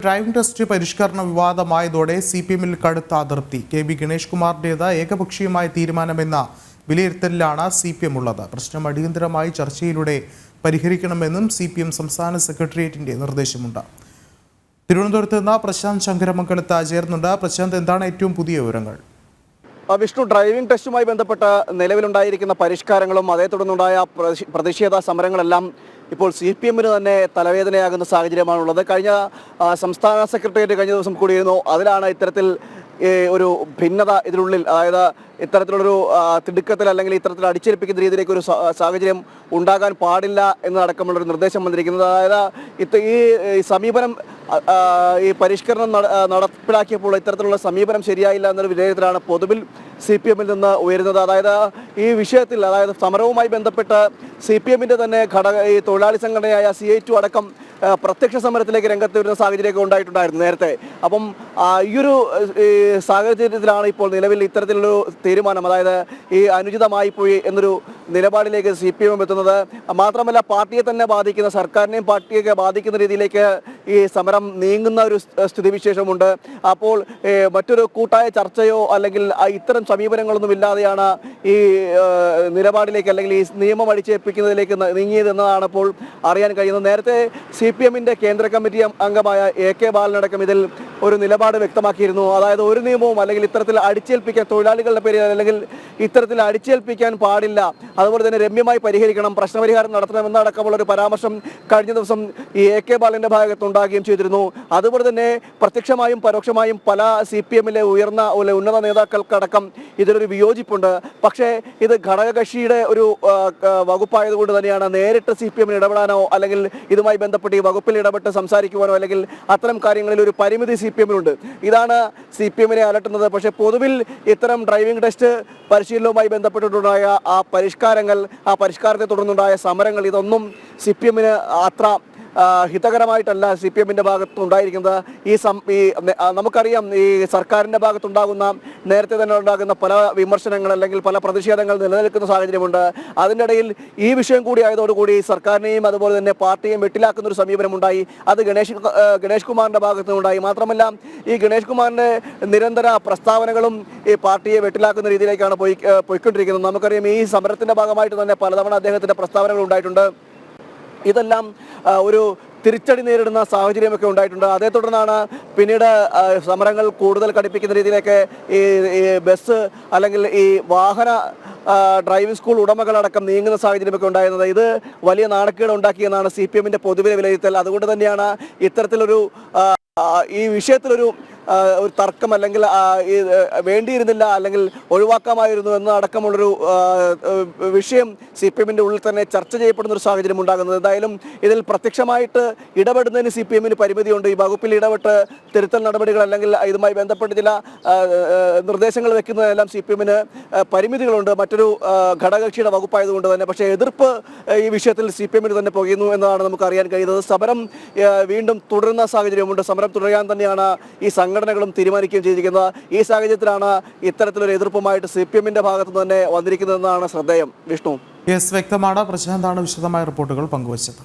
Driving test പരിഷ്കരണ വിവാദമായതോടെ CPM-ൽ കടുത്ത അതൃപ്തി. KB ഗണേഷ് കുമാറിന്റേത് ഏകപക്ഷീയമായ തീരുമാനമെന്ന വിലയിരുത്തലിലാണ് CPM ഉള്ളത്. പ്രശ്നം അടിയന്തരമായി ചർച്ചയിലൂടെ പരിഹരിക്കണമെന്നും CPM സംസ്ഥാന സെക്രട്ടേറിയറ്റിന്റെ നിർദ്ദേശമുണ്ട്. തിരുവനന്തപുരത്ത് നിന്ന് പ്രശാന്ത് ശങ്കരമംഗലത്ത് ചേർന്നുണ്ട്. പ്രശാന്ത്, എന്താണ് ഏറ്റവും പുതിയ വിവരങ്ങൾ? വിഷ്ണു, ഡ്രൈവിംഗ് ടെസ്റ്റുമായി ബന്ധപ്പെട്ട നിലവിലുണ്ടായിരിക്കുന്ന പരിഷ്കാരങ്ങളും അതേ തുടർന്നുണ്ടായ പ്രതിഷേധ സമരങ്ങളെല്ലാം ഇപ്പോൾ CPM-ന് തന്നെ തലവേദനയാകുന്ന സാഹചര്യമാണുള്ളത്. കഴിഞ്ഞ സംസ്ഥാന സെക്രട്ടേറിയറ്റ് കഴിഞ്ഞ ദിവസം കൂടിയിരുന്നു. അതിലാണ് ഇത്തരത്തിൽ ഒരു ഭിന്നത ഇതിനുള്ളിൽ, അതായത് ഇത്തരത്തിലുള്ളൊരു തിടുക്കത്തിൽ അല്ലെങ്കിൽ ഇത്തരത്തിൽ അടിച്ചേൽപ്പിക്കുന്ന രീതിയിലേക്ക് ഒരു സാഹചര്യം ഉണ്ടാകാൻ പാടില്ല എന്നതടക്കമുള്ളൊരു നിർദ്ദേശം വന്നിരിക്കുന്നത്. അതായത് ഈ സമീപനം, ഈ പരിഷ്കരണം നടപ്പിലാക്കിയപ്പോൾ ഇത്തരത്തിലുള്ള സമീപനം ശരിയായില്ല എന്നൊരു വിലയിരുത്തലാണ് പൊതുവിൽ CPM-ൽ നിന്ന് ഉയരുന്നത്. അതായത് ഈ വിഷയത്തിൽ, അതായത് സമരവുമായി ബന്ധപ്പെട്ട് CPM-ന്റെ തന്നെ ഈ തൊഴിലാളി സംഘടനയായ CI2 അടക്കം പ്രത്യക്ഷ സമരത്തിലേക്ക് രംഗത്ത് വരുന്ന സാഹചര്യമൊക്കെ ഉണ്ടായിട്ടുണ്ടായിരുന്നു നേരത്തെ. അപ്പം ഈയൊരു സാഹചര്യത്തിലാണ് ഇപ്പോൾ നിലവിൽ ഇത്തരത്തിലൊരു തീരുമാനം, അതായത് ഈ അനുചിതമായി പോയി എന്നൊരു നിലപാടിലേക്ക് CPM എത്തുന്നത്. മാത്രമല്ല, പാർട്ടിയെ തന്നെ ബാധിക്കുന്ന, സർക്കാരിനെയും പാർട്ടിയൊക്കെ ബാധിക്കുന്ന രീതിയിലേക്ക് ഈ സമരം നീങ്ങുന്ന ഒരു സ്ഥിതിവിശേഷമുണ്ട്. അപ്പോൾ മറ്റൊരു കൂട്ടായ ചർച്ചയോ അല്ലെങ്കിൽ ഇത്തരം സമീപനങ്ങളൊന്നും ഇല്ലാതെയാണ് ഈ നിലപാടിലേക്ക് അല്ലെങ്കിൽ ഈ നിയമം അടിച്ചേൽപ്പിക്കുന്നതിലേക്ക് നീങ്ങിയതെന്നതാണ് ഇപ്പോൾ അറിയാൻ കഴിയുന്നത്. നേരത്തെ CPM-ന്റെ കേന്ദ്ര കമ്മിറ്റി അംഗമായ AK ബാലനടക്കം ഇതിൽ ഒരു നിലപാട് വ്യക്തമാക്കിയിരുന്നു. അതായത് ഒരു നിയമവും അല്ലെങ്കിൽ ഇത്തരത്തിൽ അടിച്ചേൽപ്പിക്കാൻ, തൊഴിലാളികളുടെ പേരിൽ അല്ലെങ്കിൽ ഇത്തരത്തിൽ അടിച്ചേൽപ്പിക്കാൻ പാടില്ല, അതുപോലെ തന്നെ രമ്യമായി പരിഹരിക്കണം, പ്രശ്നപരിഹാരം നടത്തണമെന്നടക്കമുള്ള ഒരു പരാമർശം കഴിഞ്ഞ ദിവസം ഈ AK ബാലന്റെ ഭാഗത്തുണ്ടാകുകയും ചെയ്തിരുന്നു. അതുപോലെ തന്നെ പ്രത്യക്ഷമായും പരോക്ഷമായും പല CPM-ലെ ഉയർന്ന ഉന്നത നേതാക്കൾക്കടക്കം ഇതിലൊരു വിയോജിപ്പുണ്ട്. പക്ഷേ ഇത് ഘടകകക്ഷിയുടെ ഒരു വകുപ്പായതുകൊണ്ട് തന്നെയാണ് നേരിട്ട് CPM-ന് ഇടപെടാനോ അല്ലെങ്കിൽ ഇതുമായി ബന്ധപ്പെട്ട് ഈ വകുപ്പിൽ ഇടപെട്ട് സംസാരിക്കുവാനോ അല്ലെങ്കിൽ അത്തരം കാര്യങ്ങളിൽ ഒരു പരിമിതി CPM-നുണ്ട്. ഇതാണ് CPM-നെ അലട്ടുന്നത്. പക്ഷേ പൊതുവിൽ ഇത്തരം ഡ്രൈവിംഗ് ടെസ്റ്റ് പരിശീലനവുമായി ബന്ധപ്പെട്ടിട്ടുണ്ടായ ആ പരിഷ്കാരത്തെ തുടർന്നുണ്ടായ സമരങ്ങൾ, ഇതൊന്നും CPM-ന് അത്ര ഹിതകരമായിട്ടല്ല CPM-ന്റെ ഭാഗത്തുണ്ടായിരിക്കുന്നത്. നമുക്കറിയാം, ഈ സർക്കാരിൻ്റെ ഭാഗത്തുണ്ടാകുന്ന, നേരത്തെ തന്നെ ഉണ്ടാകുന്ന പല വിമർശനങ്ങൾ അല്ലെങ്കിൽ പല പ്രതിഷേധങ്ങൾ നിലനിൽക്കുന്ന സാഹചര്യമുണ്ട്. അതിൻ്റെ ഇടയിൽ ഈ വിഷയം കൂടി ആയതോടുകൂടി സർക്കാരിനെയും അതുപോലെ തന്നെ പാർട്ടിയെയും വെട്ടിലാക്കുന്ന ഒരു സമീപനമുണ്ടായി. അത് ഗണേഷ് കുമാറിൻ്റെ ഭാഗത്തു നിന്നുണ്ടായി. മാത്രമല്ല, ഈ ഗണേഷ് കുമാറിൻ്റെ നിരന്തര പ്രസ്താവനകളും ഈ പാർട്ടിയെ വെട്ടിലാക്കുന്ന രീതിയിലേക്കാണ് പോയിക്കൊണ്ടിരിക്കുന്നത്. നമുക്കറിയാം, ഈ സമരത്തിൻ്റെ ഭാഗമായിട്ട് തന്നെ പലതവണ അദ്ദേഹത്തിൻ്റെ പ്രസ്താവനകൾ ഉണ്ടായിട്ടുണ്ട്. ഇതെല്ലാം ഒരു തിരിച്ചടി നേരിടുന്ന സാഹചര്യമൊക്കെ ഉണ്ടായിട്ടുണ്ട്. അതേ തുടർന്നാണ് പിന്നീട് സമരങ്ങൾ കൂടുതൽ കടുപ്പിക്കുന്ന രീതിയിലേക്ക് ഈ ബസ് അല്ലെങ്കിൽ ഈ വാഹന ഡ്രൈവിംഗ് സ്കൂൾ ഉടമകളടക്കം നീങ്ങുന്ന സാഹചര്യമൊക്കെ ഉണ്ടായിരുന്നത്. ഇത് വലിയ നാണക്കേട് ഉണ്ടാക്കിയെന്നാണ് CPM-ന്റെ പൊതുവിലെ വിലയിരുത്തൽ. അതുകൊണ്ട് തന്നെയാണ് ഇത്തരത്തിലൊരു ഈ വിഷയത്തിലൊരു തർക്കം അല്ലെങ്കിൽ വേണ്ടിയിരുന്നില്ല അല്ലെങ്കിൽ ഒഴിവാക്കാമായിരുന്നു എന്നടക്കമുള്ളൊരു വിഷയം CPM-ന്റെ ഉള്ളിൽ തന്നെ ചർച്ച ചെയ്യപ്പെടുന്ന ഒരു സാഹചര്യം ഉണ്ടാകുന്നത്. എന്തായാലും ഇതിൽ പ്രത്യക്ഷമായിട്ട് ഇടപെടുന്നതിന് CPM-ന് പരിമിതിയുണ്ട്. ഈ വകുപ്പിൽ ഇടപെട്ട് തിരുത്തൽ നടപടികൾ അല്ലെങ്കിൽ ഇതുമായി ബന്ധപ്പെട്ട് ചില നിർദ്ദേശങ്ങൾ വെക്കുന്നതെല്ലാം CPM-ന് പരിമിതികളുണ്ട്, മറ്റൊരു ഘടകകക്ഷിയുടെ വകുപ്പായതുകൊണ്ട് തന്നെ. പക്ഷേ എതിർപ്പ് ഈ വിഷയത്തിൽ CPM-ന് തന്നെ പുകയുന്നു എന്നതാണ് നമുക്ക് അറിയാൻ കഴിയുന്നത്. സമരം വീണ്ടും തുടരുന്ന സാഹചര്യമുണ്ട്. സമരം തുടരാൻ തന്നെയാണ് ഈ സംഘടനകളും തീരുമാനിക്കുകയും ചെയ്തിരിക്കുന്നത്. ഈ സാഹചര്യത്തിലാണ് ഇത്തരത്തിലൊരു എതിർപ്പുമായിട്ട് CPM-ന്റെ ഭാഗത്തു നിന്ന് തന്നെ വന്നിരിക്കുന്നതെന്നാണ് ശ്രദ്ധേയം. വിഷ്ണു, വ്യക്തമാണ്. പ്രശാന്താണ് വിശദമായ റിപ്പോർട്ടുകൾ പങ്കുവച്ചത്.